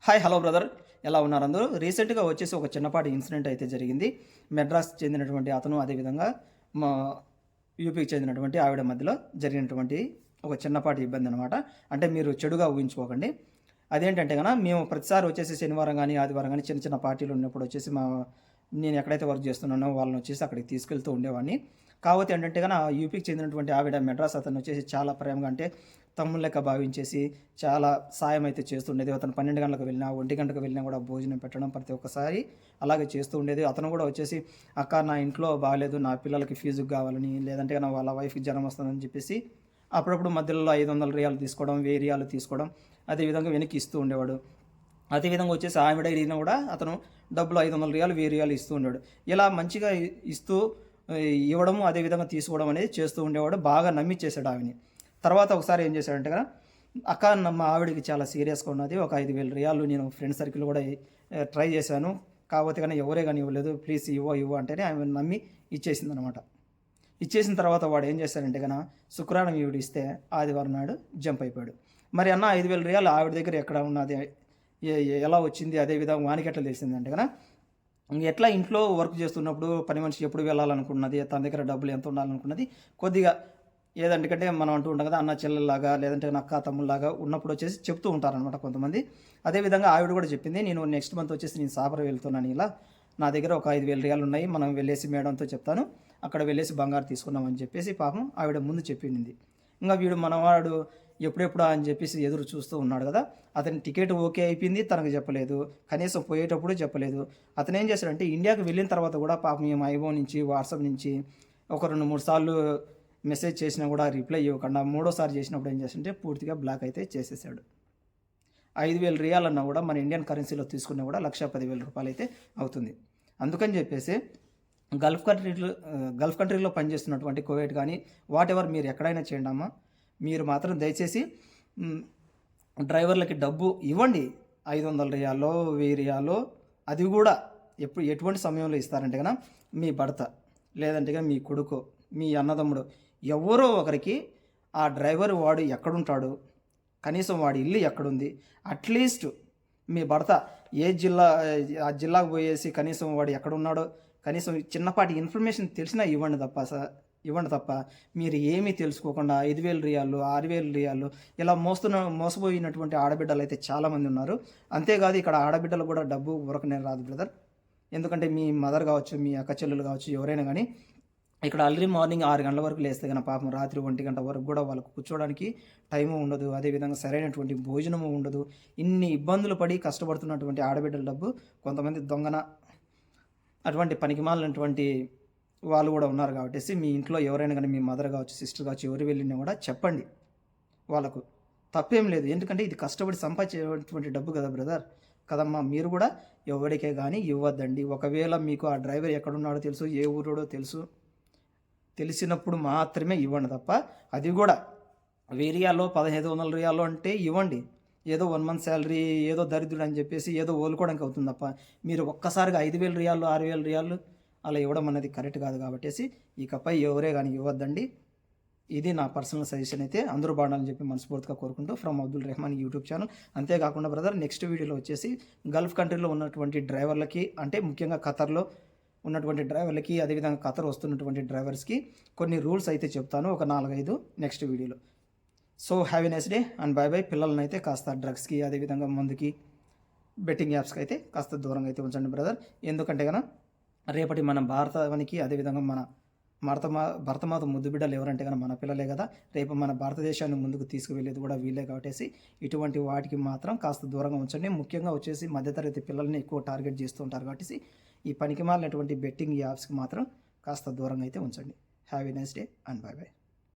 Hi hello brother, ఎలా ఉన్నారు అందరూ? రీసెంట్గా వచ్చేసి ఒక చిన్నపాటి ఇన్సిడెంట్ అయితే జరిగింది. మెడ్రాస్ చెందినటువంటి అతను, అదేవిధంగా మా యూపీకి చెందినటువంటి ఆవిడ మధ్యలో జరిగినటువంటి ఒక చిన్నపాటి ఇబ్బంది అనమాట. అంటే మీరు చెడుగా ఊహించుకోకండి. అదేంటంటే కనుక మేము ప్రతిసారి వచ్చేసి శనివారం కానీ ఆదివారం కానీ చిన్న చిన్న పార్టీలు ఉన్నప్పుడు వచ్చేసి నేను ఎక్కడైతే వర్క్ చేస్తున్నానో వాళ్ళని వచ్చేసి అక్కడికి తీసుకెళ్తూ ఉండేవాడిని. కాకపోతే ఏంటంటే కనుక యూపీకి చెందినటువంటి ఆవిడ మెడ్రాస్ అతను వచ్చేసి చాలా ప్రేమగా, అంటే తమ్ముడు లెక్క భావించేసి చాలా సాయం అయితే చేస్తుండేది. అతను 12 గంటలకు వెళ్ళినా 1 గంటకు వెళ్ళినా కూడా భోజనం పెట్టడం ప్రతి ఒక్కసారి అలాగే చేస్తూ ఉండేది. అతను కూడా వచ్చేసి అక్క నా ఇంట్లో బాగాలేదు, నా పిల్లలకి ఫీజుకి కావాలని, లేదంటే నా వాళ్ళ వైఫ్కి జ్వరం వస్తుందని చెప్పేసి అప్పుడప్పుడు మధ్యలో 500 రియాలు తీసుకోవడం, 1000 రియాలు తీసుకోవడం, అదేవిధంగా వెనక్కి ఇస్తూ ఉండేవాడు. అదేవిధంగా వచ్చేసి ఆవిడ అడిగినా కూడా అతను డబ్బులు 500 రియాలు 1000 రియాలు ఇస్తూ ఉండేవాడు. ఇలా మంచిగా ఇస్తూ ఇవ్వడము, అదేవిధంగా తీసుకోవడం అనేది చేస్తూ ఉండేవాడు. బాగా నమ్మిచ్చేసాడు ఆవిని. తర్వాత ఒకసారి ఏం చేశాడంటే కదా, అక్క మా ఆవిడకి చాలా సీరియస్గా ఉన్నది, ఒక 5000 రియాలు నేను ఫ్రెండ్ సర్కిల్ కూడా ట్రై చేశాను, కాకపోతే కానీ ఎవరే కానీ ఇవ్వలేదు, ప్లీజ్ ఇవ్వు అంటేనే ఆమె నమ్మి ఇచ్చేసింది అనమాట. ఇచ్చేసిన తర్వాత వాడు ఏం చేశాడంటే కనుక శుక్రవారం ఈవిడ ఇస్తే ఆదివారం నాడు జంప్ అయిపోయాడు. మరి అన్న 5000 రియాలు ఆవిడ దగ్గర ఎక్కడ ఉన్నది, ఎలా వచ్చింది, అదేవిధంగా వానికి ఎట్లా తెలిసిందంటే కనుక ఎట్లా ఇంట్లో వర్క్ చేస్తున్నప్పుడు పని మనిషి ఎప్పుడు వెళ్ళాలనుకున్నది, తన దగ్గర డబ్బులు ఎంత ఉండాలనుకున్నది కొద్దిగా ఏదంటే మనం అంటూ ఉంటాం కదా, అన్న చెల్లెల్లాగా లేదంటే అక్క తమ్ముళ్ళలాగా ఉన్నప్పుడు వచ్చేసి చెప్తూ ఉంటారనమాట కొంతమంది. అదేవిధంగా ఆవిడ కూడా చెప్పింది, నేను నెక్స్ట్ మంత్ వచ్చేసి నేను సాపర వెళ్తున్నాను, ఇలా నా దగ్గర ఒక 5000 రియాలు ఉన్నాయి, మనం వెళ్ళేసి మేడంతో చెప్తాను, అక్కడ వెళ్ళేసి బంగారు తీసుకున్నామని చెప్పేసి పాపం ఆవిడ ముందు చెప్పింది. ఇంకా వీడు మనవాడు ఎప్పుడెప్పుడా అని చెప్పేసి ఎదురు చూస్తూ ఉన్నాడు కదా. అతని టికెట్ ఓకే అయిపోయింది, తనకు చెప్పలేదు, కనీసం పోయేటప్పుడు చెప్పలేదు. అతను ఏం చేశాడంటే ఇండియాకి వెళ్ళిన తర్వాత కూడా పాపం మేము ఐబో నుంచి వాట్సాప్ నుంచి ఒక 2-3 సార్లు మెసేజ్ చేసినా కూడా రిప్లై ఇవ్వకుండా మూడోసారి చేసినప్పుడు ఏం చేస్తుంటే పూర్తిగా బ్లాక్ అయితే చేసేసాడు. 5000 రియాలన్నా కూడా మన ఇండియన్ కరెన్సీలో తీసుకున్నా కూడా 1,10,000 రూపాయలు అయితే అవుతుంది. అందుకని చెప్పేసి గల్ఫ్ కంట్రీలో పనిచేస్తున్నటువంటి కువైట్ కానీ వాట్ ఎవర్ మీరు ఎక్కడైనా చేయండి అమ్మా, మీరు మాత్రం దయచేసి డ్రైవర్లకి డబ్బు ఇవ్వండి. 500 రియాలో 1000 రియాలో, అది కూడా ఎటువంటి సమయంలో ఇస్తారంటే కనుక మీ భర్త లేదంటే కనుక మీ కొడుకు, మీ అన్నదమ్ముడు ఎవరో ఒకరికి ఆ డ్రైవర్ వాడు ఎక్కడుంటాడు, కనీసం వాడి ఇల్లు ఎక్కడుంది, అట్లీస్ట్ మీ భర్త ఏ జిల్లా, ఆ జిల్లాకు పోయేసి కనీసం వాడు ఎక్కడున్నాడో కనీసం చిన్నపాటి ఇన్ఫర్మేషన్ తెలిసినా ఇవ్వండి తప్ప మీరు ఏమీ తెలుసుకోకుండా 5000 రియాలు 6000 రియాలు ఇలా మోసపోయినటువంటి ఆడబిడ్డలు అయితే చాలామంది ఉన్నారు. అంతేకాదు ఇక్కడ ఆడబిడ్డలు కూడా డబ్బు ఊరకనే రాదు బ్రదర్. ఎందుకంటే మీ మదర్ కావచ్చు, మీ అక్క చెల్లెలు కావచ్చు, ఎవరైనా కానీ ఇక్కడ అర్లీ మార్నింగ్ 6 గంటల వరకు లేస్తే కనుక పాపం రాత్రి 1 గంట వరకు కూడా వాళ్ళకు కూర్చోవడానికి టైము ఉండదు, అదేవిధంగా సరైనటువంటి భోజనము ఉండదు. ఇన్ని ఇబ్బందులు పడి కష్టపడుతున్నటువంటి ఆడబిడ్డల డబ్బు కొంతమంది దొంగన అటువంటి పనికిమాలినటువంటి వాళ్ళు కూడా ఉన్నారు. కాబట్టి మీ ఇంట్లో ఎవరైనా కానీ మీ మదర్ కావచ్చు, సిస్టర్ కావచ్చు, ఎవరు వెళ్ళినా కూడా చెప్పండి, వాళ్ళకు తప్పేం లేదు. ఎందుకంటే ఇది కష్టపడి సంపాదించేటువంటి డబ్బు కదా బ్రదర్, కదమ్మా. మీరు కూడా ఎవరికే కానీ ఇవ్వద్దండి. ఒకవేళ మీకు ఆ డ్రైవర్ ఎక్కడున్నాడో తెలుసు, ఏ ఊరోడో తెలిసినప్పుడు మాత్రమే ఇవ్వండి తప్ప, అది కూడా 1000 రియాలో 1500 రియాలో అంటే ఇవ్వండి. ఏదో 1 మంత్ శాలరీ ఏదో దరిద్రుడు అని చెప్పేసి ఏదో ఓలుకోవడానికి అవుతుంది తప్ప మీరు ఒక్కసారిగా 5000 రియాలు 6000 రియాలు అలా ఇవ్వడం అనేది కరెక్ట్ కాదు. కాబట్టి ఇకపై ఎవరే కానీ ఇవ్వద్దండి. ఇది నా పర్సనల్ సజెషన్ అయితే. అందరూ బాగుండాలని చెప్పి మనస్ఫూర్తిగా కోరుకుంటూ from Abdul Rehman YouTube channel. అంతేకాకుండా బ్రదర్ నెక్స్ట్ వీడియోలో వచ్చేసి గల్ఫ్ కంట్రీలో ఉన్నటువంటి డ్రైవర్లకి, అంటే ముఖ్యంగా ఖతర్లో ఉన్నటువంటి డ్రైవర్లకి, అదేవిధంగా ఖతర్ వస్తున్నటువంటి డ్రైవర్స్కి కొన్ని రూల్స్ అయితే చెప్తాను, ఒక 4-5 నెక్స్ట్ వీడియోలో. So have a nice day and by by. పిల్లలని అయితే కాస్త డ్రగ్స్కి, అదేవిధంగా మందుకి, బెట్టింగ్ యాప్స్కి అయితే కాస్త దూరంగా అయితే ఉంచండి బ్రదర్. ఎందుకంటే కనుక రేపటి మన భారతానికి, అదేవిధంగా మన భరతమాత ముద్దు బిడ్డలు ఎవరంటే కనుక మన పిల్లలే కదా. రేపు మన భారతదేశాన్ని ముందుకు తీసుకువెళ్ళేది కూడా వీళ్ళే. కాబట్టి ఇటువంటి వాటికి మాత్రం కాస్త దూరంగా ఉంచండి. ముఖ్యంగా వచ్చేసి మధ్యతరగతి పిల్లల్ని ఎక్కువ టార్గెట్ చేస్తూ ఉంటారు. కాబట్టి ఈ పనికిమాలినటువంటి బెట్టింగ్ యాప్స్కి మాత్రం కాస్త దూరంగా అయితే ఉంచండి. Have a nice day and by by.